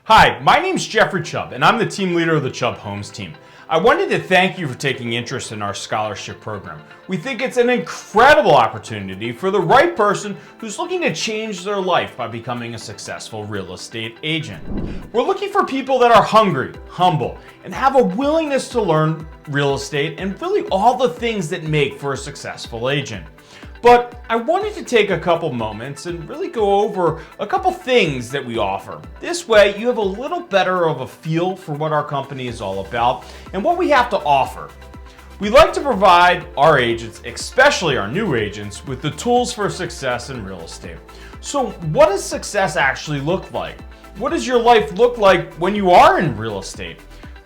Hi, my name's Jeffrey Chubb, and I'm the team leader of the Chubb Homes team. I wanted to thank you for taking interest in our scholarship program. We think it's an incredible opportunity for the right person who's looking to change their life by becoming a successful real estate agent. We're looking for people that are hungry, humble, and have a willingness to learn real estate and really all the things that make for a successful agent. But I wanted to take a couple moments and really go over a couple things that we offer. This way, you have a little better of a feel for what our company is all about and what we have to offer. We like to provide our agents, especially our new agents, with the tools for success in real estate. So what does success actually look like? What does your life look like when you are in real estate?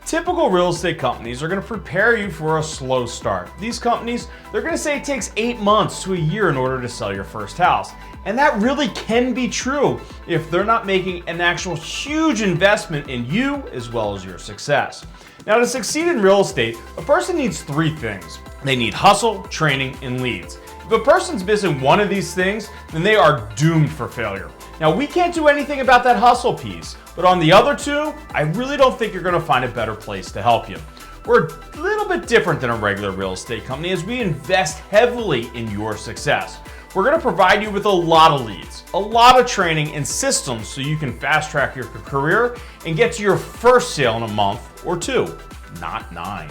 Typical real estate companies are going to prepare you for a slow start. These companies, they're going to say it takes 8 months to a year in order to sell your first house. And that really can be true if they're not making an actual huge investment in you as well as your success. Now, to succeed in real estate, a person needs 3 things. They need hustle, training, and leads. If a person's missing one of these things, then they are doomed for failure. Now, we can't do anything about that hustle piece, but on the other 2, I really don't think you're going to find a better place to help you. We're a little bit different than a regular real estate company as we invest heavily in your success. We're going to provide you with a lot of leads, a lot of training and systems so you can fast track your career and get to your first sale in a month or 2, not 9.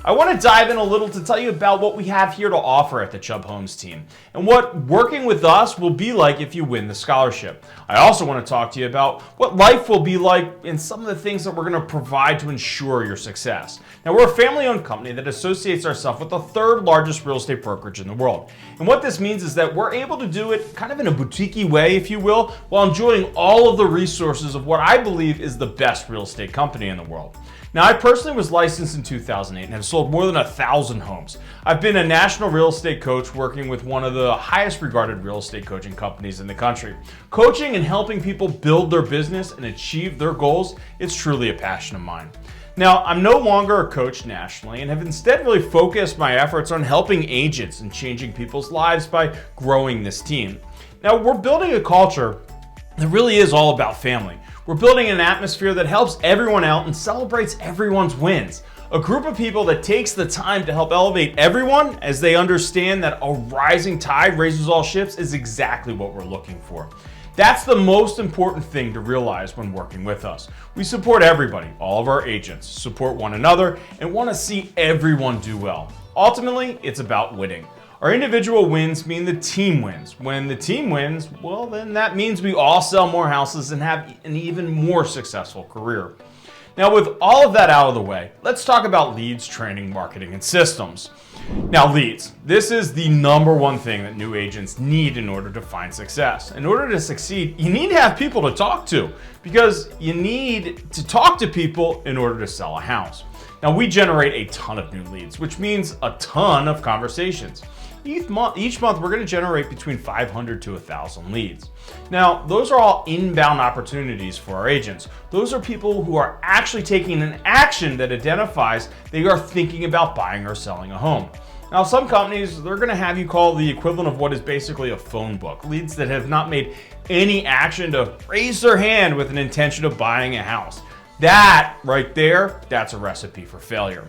I want to dive in a little to tell you about what we have here to offer at the Chubb Homes team and what working with us will be like if you win the scholarship. I also want to talk to you about what life will be like and some of the things that we're going to provide to ensure your success. Now, we're a family-owned company that associates ourselves with the 3rd largest real estate brokerage in the world. And what this means is that we're able to do it kind of in a boutique-y way, if you will, while enjoying all of the resources of what I believe is the best real estate company in the world. Now, I personally was licensed in 2008 and have sold more than 1,000 homes. I've been a national real estate coach working with one of the highest regarded real estate coaching companies in the country. Coaching and helping people build their business and achieve their goals is truly a passion of mine. Now, I'm no longer a coach nationally and have instead really focused my efforts on helping agents and changing people's lives by growing this team. Now, we're building a culture that really is all about family. We're building an atmosphere that helps everyone out and celebrates everyone's wins. A group of people that takes the time to help elevate everyone as they understand that a rising tide raises all ships is exactly what we're looking for. That's the most important thing to realize when working with us. We support everybody, all of our agents, support one another, and want to see everyone do well. Ultimately, it's about winning. Our individual wins mean the team wins. When the team wins, well, then that means we all sell more houses and have an even more successful career. Now, with all of that out of the way, let's talk about leads, training, marketing, and systems. Now, leads. This is the #1 thing that new agents need in order to find success. In order to succeed, you need to have people to talk to because you need to talk to people in order to sell a house. Now, we generate a ton of new leads, which means a ton of conversations. Each month, we're going to generate between 500 to 1,000 leads. Now, those are all inbound opportunities for our agents. Those are people who are actually taking an action that identifies they are thinking about buying or selling a home. Now, some companies, they're going to have you call the equivalent of what is basically a phone book, leads that have not made any action to raise their hand with an intention of buying a house. That right there, that's a recipe for failure.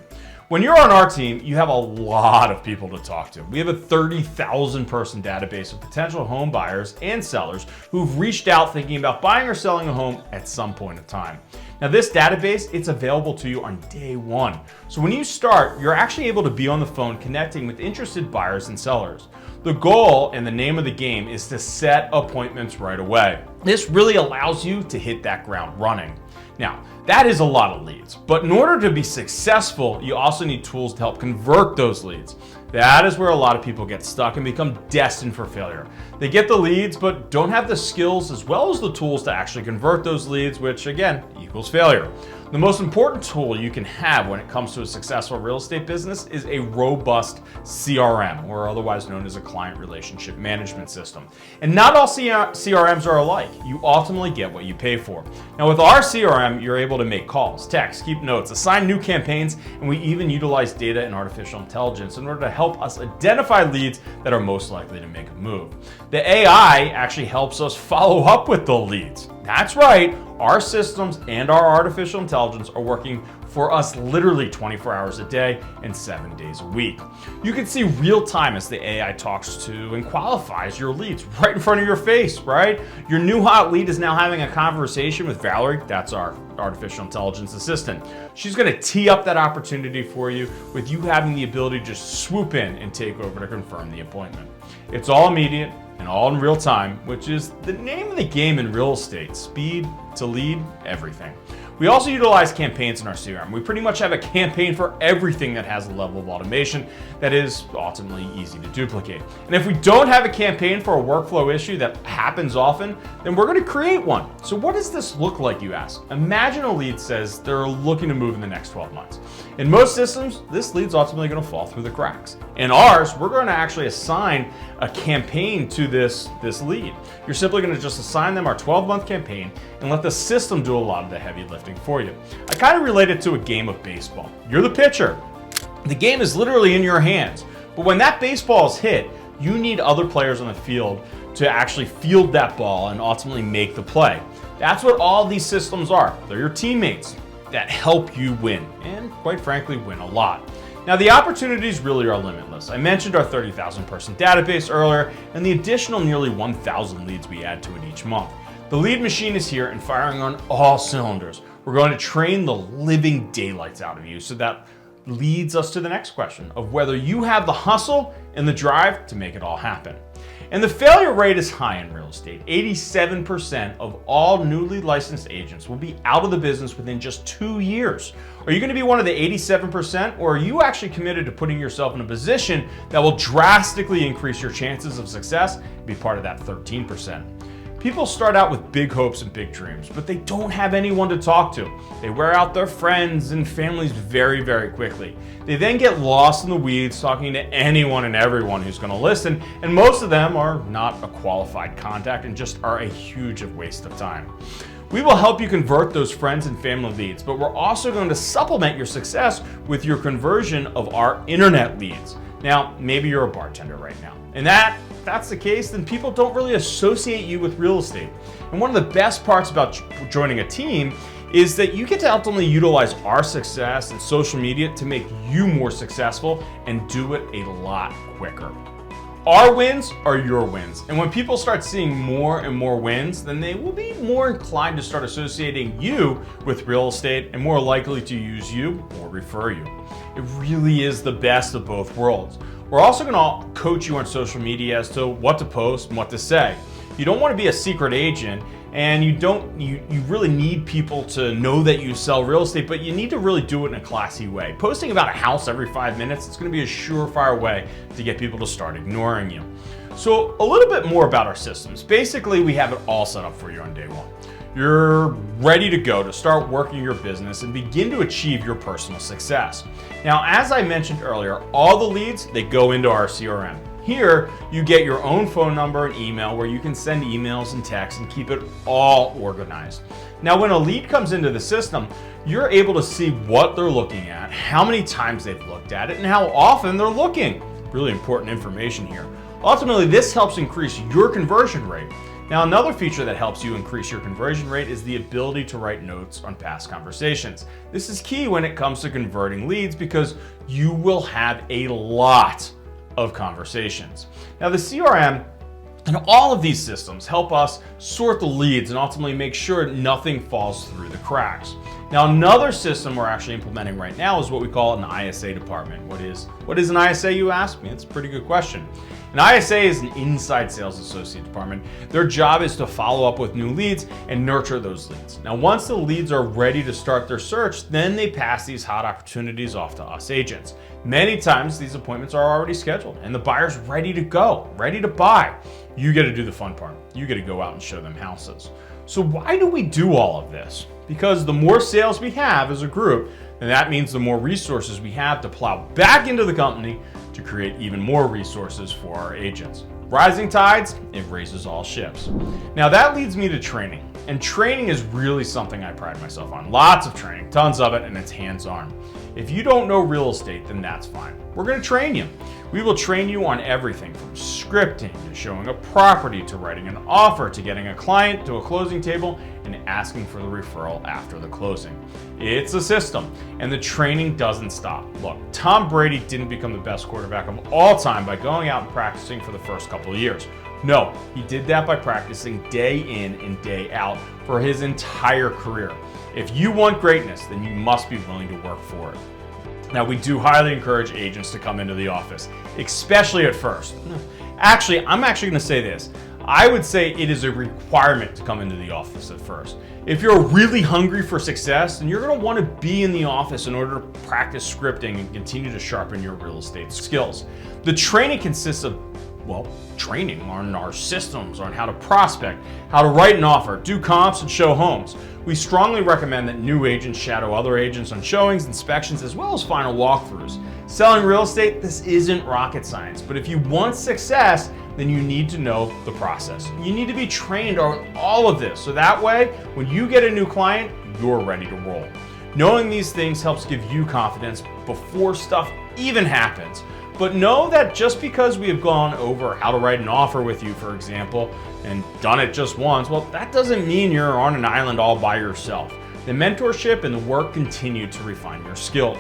When you're on our team, you have a lot of people to talk to. We have a 30,000 person database of potential home buyers and sellers who've reached out thinking about buying or selling a home at some point in time. Now, this database, it's available to you on day 1. So when you start, you're actually able to be on the phone connecting with interested buyers and sellers. The goal and the name of the game is to set appointments right away. This really allows you to hit that ground running. Now, that is a lot of leads, but in order to be successful, you also need tools to help convert those leads. That is where a lot of people get stuck and become destined for failure. They get the leads, but don't have the skills as well as the tools to actually convert those leads, which again, equals failure. The most important tool you can have when it comes to a successful real estate business is a robust CRM, or otherwise known as a client relationship management system. And not all CRMs are alike. You ultimately get what you pay for. Now, with our CRM, you're able to make calls, text, keep notes, assign new campaigns, and we even utilize data and artificial intelligence in order to help us identify leads that are most likely to make a move. The AI actually helps us follow up with the leads. That's right, our systems and our artificial intelligence are working for us literally 24 hours a day and 7 days a week. You can see real time as the AI talks to and qualifies your leads right in front of your face, right? Your new hot lead is now having a conversation with Valerie, that's our artificial intelligence assistant. She's gonna tee up that opportunity for you with you having the ability to just swoop in and take over to confirm the appointment. It's all immediate and all in real time, which is the name of the game in real estate. Speed to lead, everything. We also utilize campaigns in our CRM. We pretty much have a campaign for everything that has a level of automation that is ultimately easy to duplicate. And if we don't have a campaign for a workflow issue that happens often, then we're going to create one. So what does this look like, you ask? Imagine a lead says they're looking to move in the next 12 months. In most systems, this lead's ultimately going to fall through the cracks. In ours, we're going to actually assign a campaign to this lead. You're simply going to just assign them our 12-month campaign and let the system do a lot of the heavy lifting for you. I kind of relate it to a game of baseball. You're the pitcher. The game is literally in your hands. But when that baseball is hit, you need other players on the field to actually field that ball and ultimately make the play. That's what all these systems are. They're your teammates that help you win, and quite frankly, win a lot. Now, the opportunities really are limitless. I mentioned our 30,000 person database earlier and the additional nearly 1,000 leads we add to it each month. The lead machine is here and firing on all cylinders. We're going to train the living daylights out of you, so that leads us to the next question of whether you have the hustle and the drive to make it all happen. And the failure rate is high in real estate. 87% of all newly licensed agents will be out of the business within just 2 years. Are you going to be one of the 87%, or are you actually committed to putting yourself in a position that will drastically increase your chances of success and be part of that 13%? People start out with big hopes and big dreams, but they don't have anyone to talk to. They wear out their friends and families very, very quickly. They then get lost in the weeds talking to anyone and everyone who's going to listen, and most of them are not a qualified contact and just are a huge waste of time. We will help you convert those friends and family leads, but we're also going to supplement your success with your conversion of our internet leads. Now, maybe you're a bartender right now, and if that's the case, then people don't really associate you with real estate. And one of the best parts about joining a team is that you get to ultimately utilize our success and social media to make you more successful and do it a lot quicker. Our wins are your wins. And when people start seeing more and more wins, then they will be more inclined to start associating you with real estate and more likely to use you or refer you. It really is the best of both worlds. We're also going to coach you on social media as to what to post and what to say. You don't want to be a secret agent, and you really need people to know that you sell real estate, but you need to really do it in a classy way. Posting about a house every 5 minutes, it's going to be a surefire way to get people to start ignoring you. So a little bit more about our systems. Basically, we have it all set up for you on day one. You're ready to go to start working your business and begin to achieve your personal success. Now, as I mentioned earlier, all the leads, they go into our CRM. Here, you get your own phone number and email where you can send emails and texts and keep it all organized. Now, when a lead comes into the system, you're able to see what they're looking at, how many times they've looked at it, and how often they're looking. Really important information here. Ultimately, this helps increase your conversion rate. Now, another feature that helps you increase your conversion rate is the ability to write notes on past conversations. This is key when it comes to converting leads because you will have a lot of conversations. Now, the CRM and all of these systems help us sort the leads and ultimately make sure nothing falls through the cracks. Now, another system we're actually implementing right now is what we call an ISA department. What is an ISA, you ask me? It's a pretty good question. An ISA is an inside sales associate department. Their job is to follow up with new leads and nurture those leads. Now, once the leads are ready to start their search, then they pass these hot opportunities off to us agents. Many times these appointments are already scheduled and the buyer's ready to go, ready to buy. You get to do the fun part. You get to go out and show them houses. So why do we do all of this? Because the more sales we have as a group, then that means the more resources we have to plow back into the company to create even more resources for our agents. Rising tides, it raises all ships. Now that leads me to training. And training is really something I pride myself on. Lots of training, tons of it, and it's hands-on. If you don't know real estate, then that's fine. We're going to train you. We will train you on everything from scripting to showing a property to writing an offer to getting a client to a closing table and asking for the referral after the closing. It's a system, and the training doesn't stop. Look, Tom Brady didn't become the best quarterback of all time by going out and practicing for the first couple of years. No, he did that by practicing day in and day out for his entire career. If you want greatness, then you must be willing to work for it. Now, we do highly encourage agents to come into the office, especially at first. Actually, I'm actually going to say this. I would say it is a requirement to come into the office at first. If you're really hungry for success, then you're going to want to be in the office in order to practice scripting and continue to sharpen your real estate skills. The training consists of training on our systems, on how to prospect, how to write an offer, do comps, and show homes. We strongly recommend that new agents shadow other agents on showings, inspections, as well as final walkthroughs. Selling real estate, this isn't rocket science, but if you want success, then you need to know the process. You need to be trained on all of this, so that way, when you get a new client, you're ready to roll. Knowing these things helps give you confidence before stuff even happens. But know that just because we have gone over how to write an offer with you, for example, and done it just once, well, that doesn't mean you're on an island all by yourself. The mentorship and the work continue to refine your skills.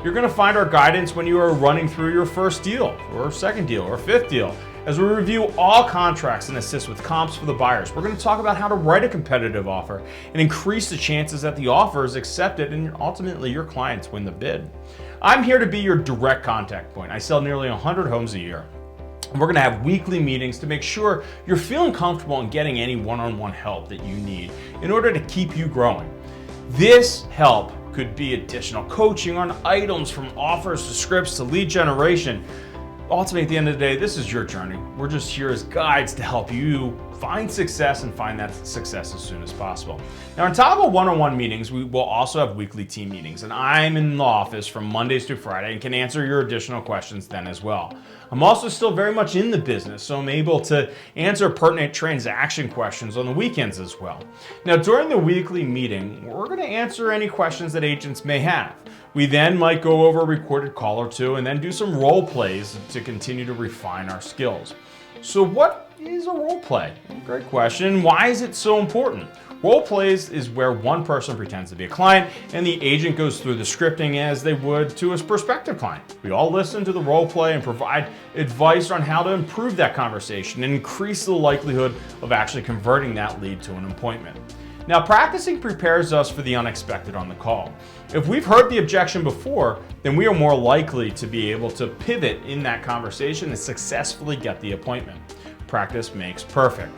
You're going to find our guidance when you are running through your first deal, or second deal, or fifth deal. As we review all contracts and assist with comps for the buyers, we're going to talk about how to write a competitive offer and increase the chances that the offer is accepted and ultimately your clients win the bid. I'm here to be your direct contact point. I sell nearly 100 homes a year. We're going to have weekly meetings to make sure you're feeling comfortable in getting any one-on-one help that you need in order to keep you growing. This help could be additional coaching on items from offers to scripts to lead generation. Ultimately, at the end of the day, this is your journey. We're just here as guides to help you find success and find that success as soon as possible. Now, on top of one-on-one meetings, we will also have weekly team meetings, and I'm in the office from Mondays through Friday and can answer your additional questions then as well. I'm also still very much in the business, so I'm able to answer pertinent transaction questions on the weekends as well. Now, during the weekly meeting, we're going to answer any questions that agents may have. We then might go over a recorded call or two and then do some role plays to continue to refine our skills. So what is a role play? Great question. Why is it so important? Role plays is where one person pretends to be a client and the agent goes through the scripting as they would to his prospective client. We all listen to the role play and provide advice on how to improve that conversation and increase the likelihood of actually converting that lead to an appointment. Now, practicing prepares us for the unexpected on the call. If we've heard the objection before, then we are more likely to be able to pivot in that conversation and successfully get the appointment. Practice makes perfect.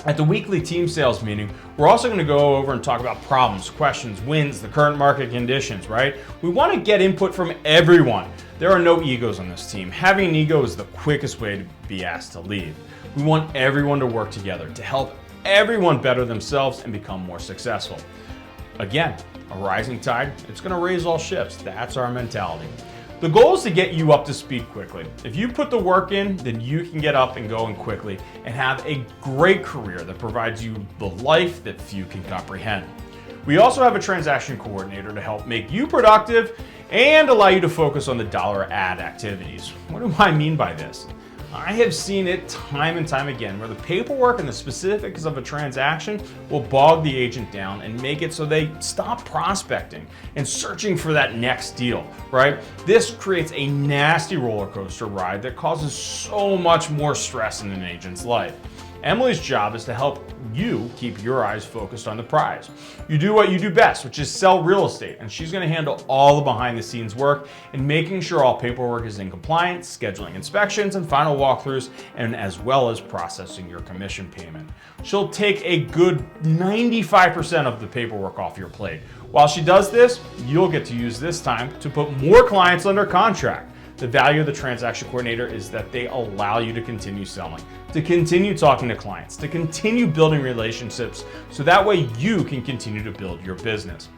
At the weekly team sales meeting, we're also going to go over and talk about problems, questions, wins, the current market conditions, right? We want to get input from everyone. There are no egos on this team. Having an ego is the quickest way to be asked to lead. We want everyone to work together to help everyone better themselves and become more successful. Again, a rising tide, it's going to raise all ships. That's our mentality. The goal is to get you up to speed quickly. If you put the work in, then you can get up and going quickly and have a great career that provides you the life that few can comprehend. We also have a transaction coordinator to help make you productive and allow you to focus on the dollar ad activities. What do I mean by this? I have seen it time and time again where the paperwork and the specifics of a transaction will bog the agent down and make it so they stop prospecting and searching for that next deal, right? This creates a nasty roller coaster ride that causes so much more stress in an agent's life. Emily's job is to help you keep your eyes focused on the prize. You do what you do best, which is sell real estate, and she's going to handle all the behind the scenes work and making sure all paperwork is in compliance, scheduling inspections and final walkthroughs, and as well as processing your commission payment. She'll take a good 95% of the paperwork off your plate. While she does this, you'll get to use this time to put more clients under contract. The value of the transaction coordinator is that they allow you to continue selling, to continue talking to clients, to continue building relationships, so that way you can continue to build your business.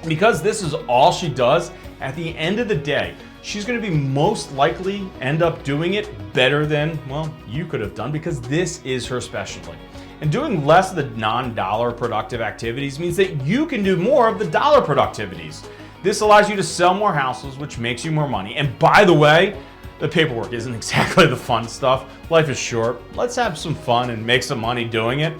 Because this is all she does, at the end of the day, she's going to be most likely end up doing it better than, well, you could have done, because this is her specialty. And doing less of the non-dollar productive activities means that you can do more of the dollar productivities. This allows you to sell more houses, which makes you more money. And by the way, the paperwork isn't exactly the fun stuff. Life is short. Let's have some fun and make some money doing it.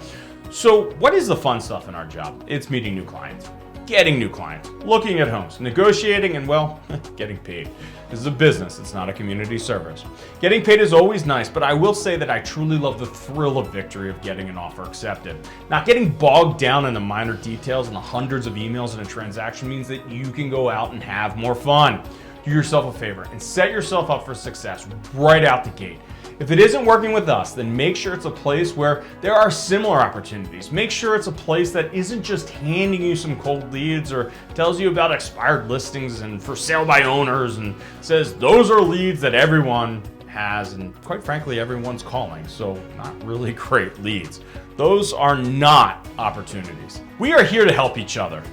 So what is the fun stuff in our job? It's meeting new clients, getting new clients, looking at homes, negotiating, and well, getting paid. This is a business, it's not a community service. Getting paid is always nice, but I will say that I truly love the thrill of victory of getting an offer accepted. Not getting bogged down in the minor details and the hundreds of emails in a transaction means that you can go out and have more fun. Do yourself a favor and set yourself up for success right out the gate. If it isn't working with us, then make sure it's a place where there are similar opportunities. Make sure it's a place that isn't just handing you some cold leads or tells you about expired listings and for sale by owners and says those are leads that everyone has and quite frankly everyone's calling, so not really great leads. Those are not opportunities. We are here to help each other.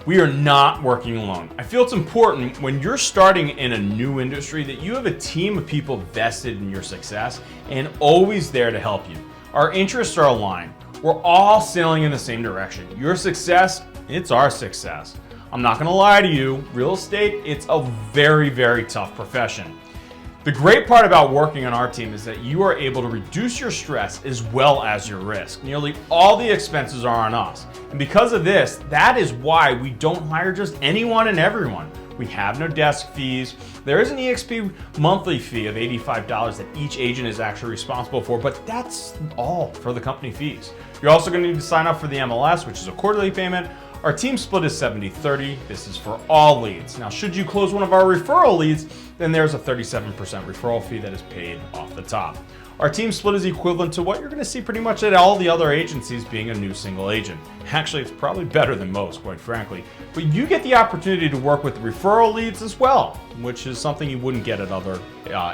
We are not working alone. I feel it's important when you're starting in a new industry that you have a team of people vested in your success and always there to help you. Our interests are aligned. We're all sailing in the same direction. Your success, it's our success. I'm not gonna lie to you, real estate, it's a very, very tough profession. The great part about working on our team is that you are able to reduce your stress as well as your risk. Nearly all the expenses are on us. And because of this, that is why we don't hire just anyone and everyone. We have no desk fees. There is an EXP monthly fee of $85 that each agent is actually responsible for, but that's all for the company fees. You're also going to need to sign up for the MLS, which is a quarterly payment. Our team split is 70-30. This is for all leads. Now, should you close one of our referral leads, then there's a 37% referral fee that is paid off the top. Our team split is equivalent to what you're going to see pretty much at all the other agencies being a new single agent. Actually, it's probably better than most, quite frankly. But you get the opportunity to work with referral leads as well, which is something you wouldn't get at other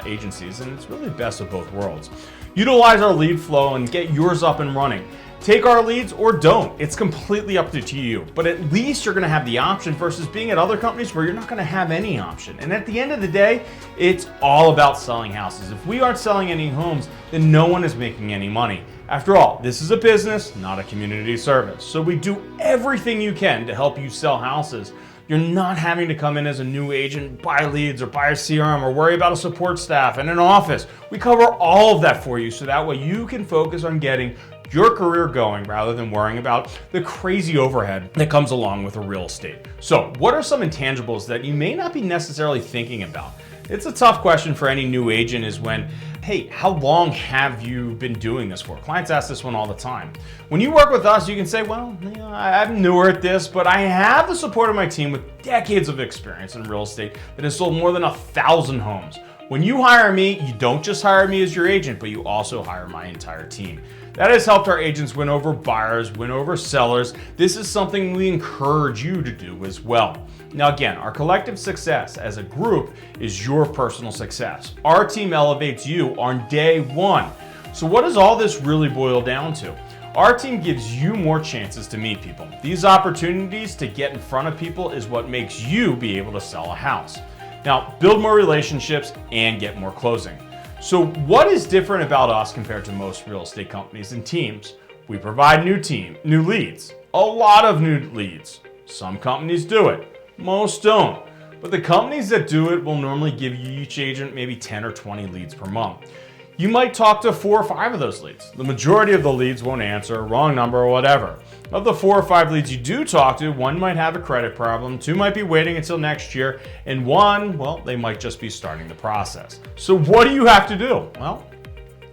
agencies, and it's really the best of both worlds. Utilize our lead flow and get yours up and running. Take our leads or don't. It's completely up to you. But at least you're going to have the option versus being at other companies where you're not going to have any option. And at the end of the day, it's all about selling houses. If we aren't selling any homes, then no one is making any money. After all, this is a business, not a community service. So we do everything you can to help you sell houses. You're not having to come in as a new agent, buy leads or buy a CRM or worry about a support staff and an office. We cover all of that for you so that way you can focus on getting your career going rather than worrying about the crazy overhead that comes along with a real estate. So what are some intangibles that you may not be necessarily thinking about? It's a tough question for any new agent is when, hey, how long have you been doing this for? Clients ask this one all the time. When you work with us, you can say, well, I'm newer at this, but I have the support of my team with decades of experience in real estate that has sold more than 1,000 homes. When you hire me, you don't just hire me as your agent, but you also hire my entire team. That has helped our agents win over buyers, win over sellers. This is something we encourage you to do as well. Now again, our collective success as a group is your personal success. Our team elevates you on day one. So what does all this really boil down to? Our team gives you more chances to meet people. These opportunities to get in front of people is what makes you be able to sell a house. Now, build more relationships and get more closing. So what is different about us compared to most real estate companies and teams? We provide new leads, a lot of new leads. Some companies do it, most don't. But the companies that do it will normally give you each agent maybe 10 or 20 leads per month. You might talk to 4 or 5 of those leads. The majority of the leads won't answer, wrong number or whatever. Of the 4 or 5 leads you do talk to, 1 might have a credit problem, 2 might be waiting until next year, and 1, well, they might just be starting the process. So what do you have to do? Well,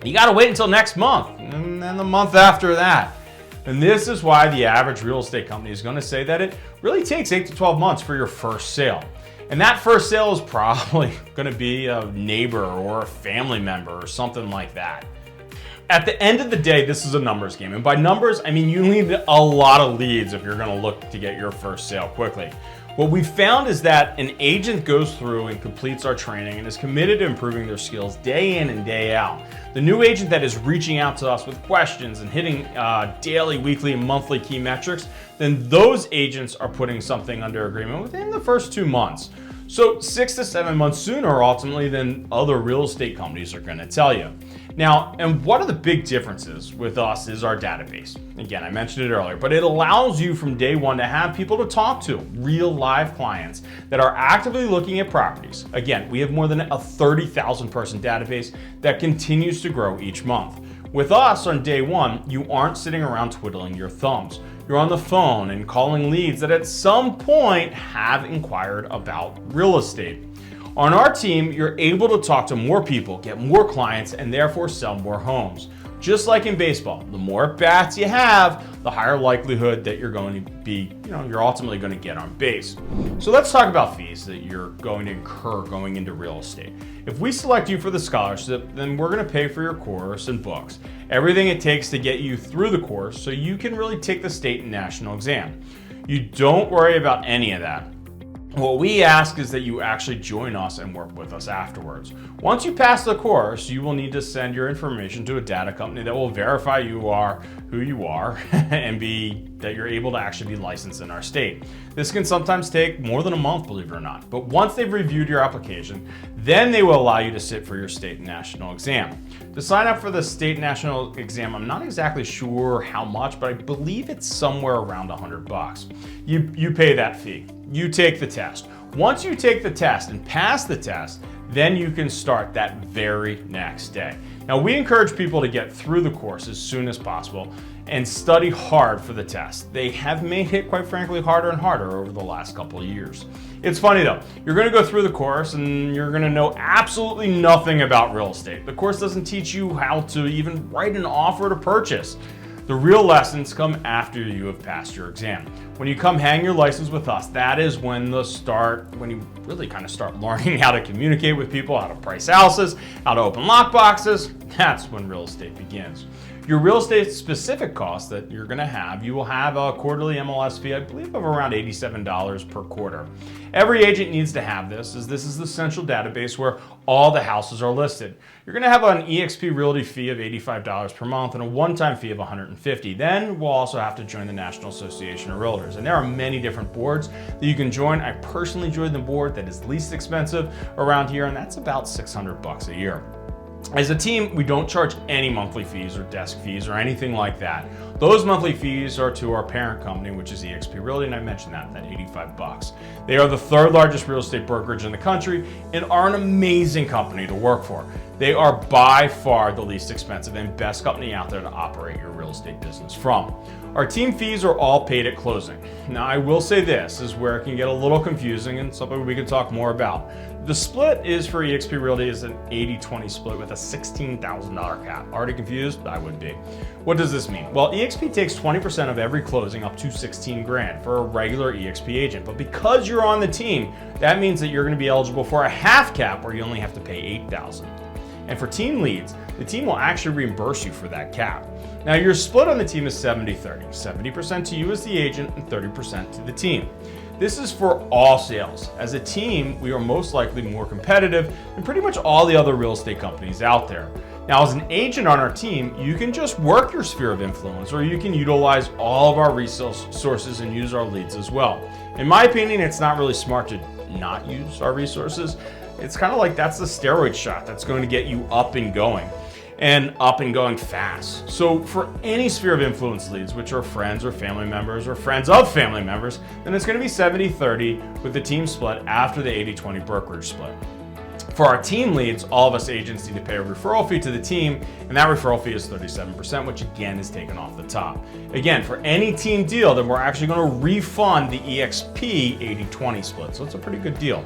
you gotta wait until next month, and then the month after that. And this is why the average real estate company is gonna say that it really takes 8 to 12 months for your first sale. And that first sale is probably gonna be a neighbor or a family member or something like that. At the end of the day, this is a numbers game. And by numbers, I mean you need a lot of leads if you're gonna look to get your first sale quickly. What we found is that an agent goes through and completes our training and is committed to improving their skills day in and day out. The new agent that is reaching out to us with questions and hitting daily, weekly, and monthly key metrics, then those agents are putting something under agreement within the first 2 months. So 6 to 7 months sooner ultimately than other real estate companies are gonna tell you. Now, and one of the big differences with us is our database. Again, I mentioned it earlier, but it allows you from day one to have people to talk to, real live clients that are actively looking at properties. Again, we have more than a 30,000 person database that continues to grow each month. With us on day one, you aren't sitting around twiddling your thumbs. You're on the phone and calling leads that at some point have inquired about real estate. On our team, you're able to talk to more people, get more clients, and therefore sell more homes. Just like in baseball, the more bats you have, the higher likelihood that you're going to be, you're ultimately going to get on base. So let's talk about fees that you're going to incur going into real estate. If we select you for the scholarship, then we're going to pay for your course and books, everything it takes to get you through the course so you can really take the state and national exam. You don't worry about any of that. What we ask is that you actually join us and work with us afterwards. Once you pass the course, you will need to send your information to a data company that will verify you are who you are and that you're able to actually be licensed in our state. This can sometimes take more than a month, believe it or not. But once they've reviewed your application, then they will allow you to sit for your state and national exam. To sign up for the state and national exam, I'm not exactly sure how much, but I believe it's somewhere around $100. You pay that fee. You take the test. Once you take the test and pass the test, then you can start that very next day. Now, we encourage people to get through the course as soon as possible and study hard for the test. They have made it, quite frankly, harder and harder over the last couple of years. It's funny though, you're gonna go through the course and you're gonna know absolutely nothing about real estate. The course doesn't teach you how to even write an offer to purchase. The real lessons come after you have passed your exam. When you come hang your license with us, that is when you really kind of start learning how to communicate with people, how to price houses, how to open lockboxes. That's when real estate begins. Your real estate specific costs that you're gonna have, you will have a quarterly MLS fee, I believe of around $87 per quarter. Every agent needs to have this, as this is the central database where all the houses are listed. You're gonna have an eXp Realty fee of $85 per month and a one-time fee of $150. Then we'll also have to join the National Association of Realtors. And there are many different boards that you can join. I personally joined the board that is least expensive around here, and that's about $600 a year. As a team, we don't charge any monthly fees or desk fees or anything like that. Those monthly fees are to our parent company, which is eXp Realty, and I mentioned that $85. They are the third largest real estate brokerage in the country and are an amazing company to work for. They are by far the least expensive and best company out there to operate your real estate business from. Our team fees are all paid at closing. Now, I will say this is where it can get a little confusing and something we can talk more about. The split is for eXp Realty is an 80-20 split with a $16,000 cap. Already confused? I would be. What does this mean? Well, eXp takes 20% of every closing up to $16,000 for a regular eXp agent. But because you're on the team, that means that you're going to be eligible for a half cap where you only have to pay $8,000. And for team leads, the team will actually reimburse you for that cap. Now, your split on the team is 70-30. 70% to you as the agent and 30% to the team. This is for all sales. As a team, we are most likely more competitive than pretty much all the other real estate companies out there. Now, as an agent on our team, you can just work your sphere of influence, or you can utilize all of our resources and use our leads as well. In my opinion, it's not really smart to not use our resources. It's kind of like that's the steroid shot that's going to get you up and going fast. So for any sphere of influence leads, which are friends or family members or friends of family members, then it's going to be 70-30 with the team split after the 80-20 brokerage split. For our team leads, all of us agents need to pay a referral fee to the team, and that referral fee is 37%, which again is taken off the top. Again, for any team deal, then we're actually going to refund the eXp 80-20 split, so it's a pretty good deal.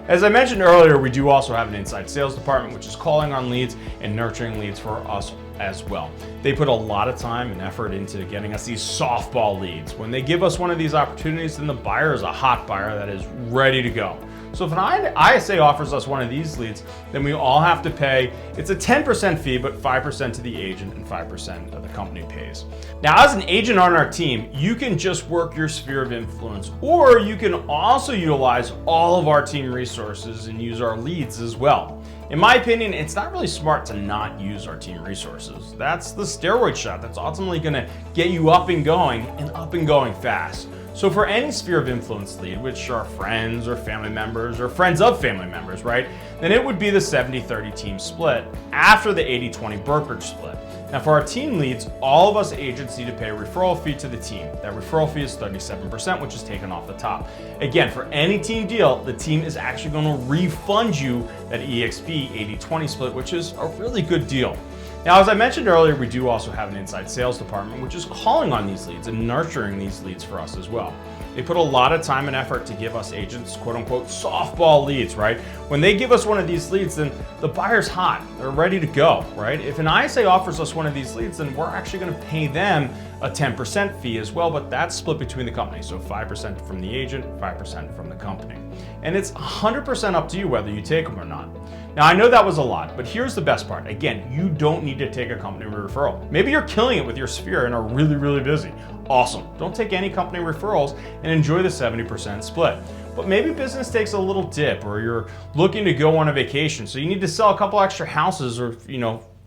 As I mentioned earlier, we do also have an inside sales department, which is calling on leads and nurturing leads for us as well. They put a lot of time and effort into getting us these softball leads. When they give us one of these opportunities, then the buyer is a hot buyer that is ready to go. So if an ISA offers us one of these leads, then we all have to pay, it's a 10% fee, but 5% to the agent and 5% of the company pays. Now, as an agent on our team, you can just work your sphere of influence, or you can also utilize all of our team resources and use our leads as well. In my opinion, it's not really smart to not use our team resources. That's the steroid shot that's ultimately gonna get you up and going fast. So for any sphere of influence lead, which are friends or family members or friends of family members, right, then it would be the 70-30 team split after the 80-20 brokerage split. Now for our team leads, all of us agents need to pay a referral fee to the team. That referral fee is 37%, which is taken off the top. Again, for any team deal, the team is actually going to refund you that EXP 80-20 split, which is a really good deal. Now, as I mentioned earlier, we do also have an inside sales department, which is calling on these leads and nurturing these leads for us as well. They put a lot of time and effort to give us agents, quote unquote, softball leads, right? When they give us one of these leads, then the buyer's hot, they're ready to go, right? If an ISA offers us one of these leads, then we're actually gonna pay them a 10% fee as well, but that's split between the company. So 5% from the agent, 5% from the company. And it's 100% up to you whether you take them or not. Now, I know that was a lot, but here's the best part. Again, you don't need to take a company referral. Maybe you're killing it with your sphere and are really, really busy. Awesome. Don't take any company referrals and enjoy the 70% split. But maybe business takes a little dip, or you're looking to go on a vacation, so you need to sell a couple extra houses or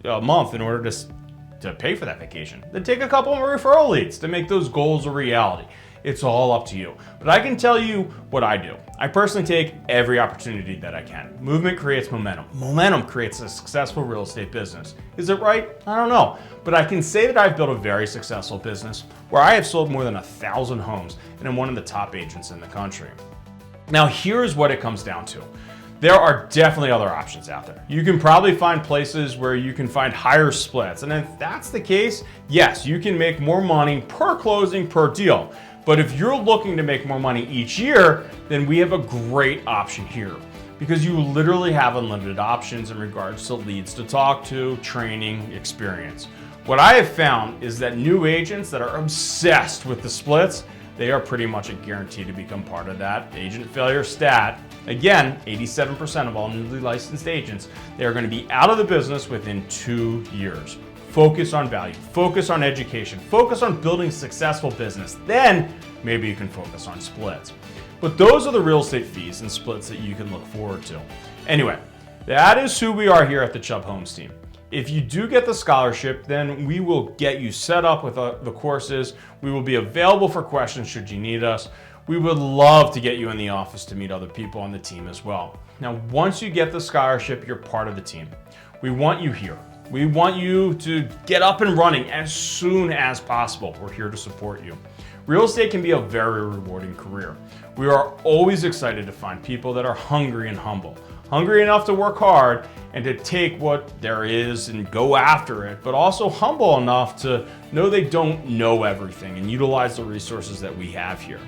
a month in order to pay for that vacation. Then take a couple of referral leads to make those goals a reality. It's all up to you. But I can tell you what I do. I personally take every opportunity that I can. Movement creates momentum. Momentum creates a successful real estate business. Is it right? I don't know. But I can say that I've built a very successful business where I have sold more than 1,000 homes and I'm one of the top agents in the country. Now, here's what it comes down to. There are definitely other options out there. You can probably find places where you can find higher splits. And if that's the case, yes, you can make more money per closing, per deal. But if you're looking to make more money each year, then we have a great option here, because you literally have unlimited options in regards to leads to talk to, training, experience. What I have found is that new agents that are obsessed with the splits, they are pretty much a guarantee to become part of that agent failure stat. Again, 87% of all newly licensed agents, they are going to be out of the business within 2 years. Focus on value, focus on education, focus on building successful business. Then maybe you can focus on splits. But those are the real estate fees and splits that you can look forward to. Anyway, that is who we are here at the Chubb Homes team. If you do get the scholarship, then we will get you set up with the courses. We will be available for questions should you need us. We would love to get you in the office to meet other people on the team as well. Now, once you get the scholarship, you're part of the team. We want you here. We want you to get up and running as soon as possible. We're here to support you. Real estate can be a very rewarding career. We are always excited to find people that are hungry and humble. Hungry enough to work hard and to take what there is and go after it, but also humble enough to know they don't know everything and utilize the resources that we have here.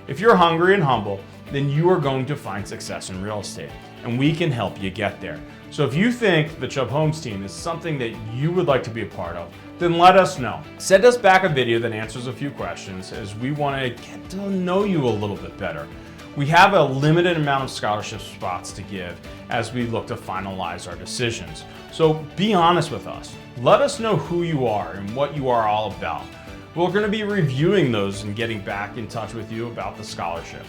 If you're hungry and humble, then you are going to find success in real estate, and we can help you get there. So if you think the Chubb Homes team is something that you would like to be a part of, then let us know. Send us back a video that answers a few questions, as we want to get to know you a little bit better. We have a limited amount of scholarship spots to give as we look to finalize our decisions. So be honest with us. Let us know who you are and what you are all about. We're going to be reviewing those and getting back in touch with you about the scholarship.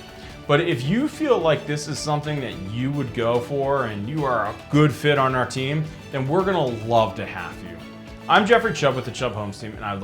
But if you feel like this is something that you would go for and you are a good fit on our team, then we're going to love to have you. I'm Jeffrey Chubb with the Chubb Homes team, and I look